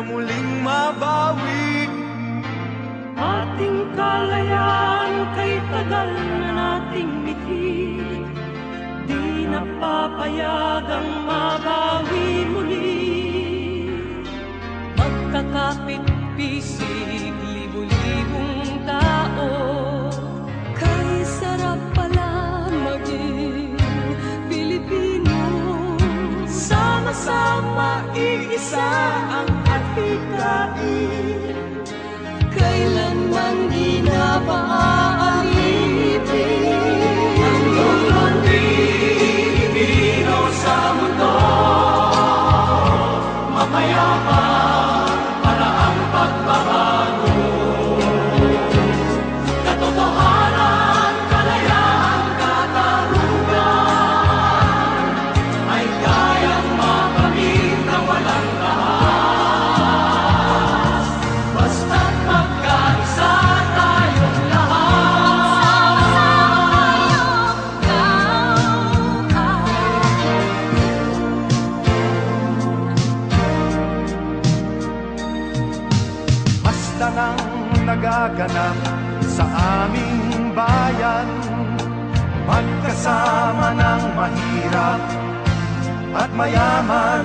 muling mabawi. Ating kalayaan kay tagal na nating mitid, di napapayagang mabawi muli. Magkakapit-pisig, libu-libong tao, kay sarap pala maging Pilipino. Sama-sama iisa ang adhikain, kailanman di na maaalipin. Hanggang Pilipino sa mundo, mapayapa para ang pagbabago. Katotohanan, kalayaan, katarungan ay kayang makamit na walang rahas, basta't magkaisa tayong lahat. Basta nang nagaganap sa aming bayan, magkasama ng mahirap at mayaman,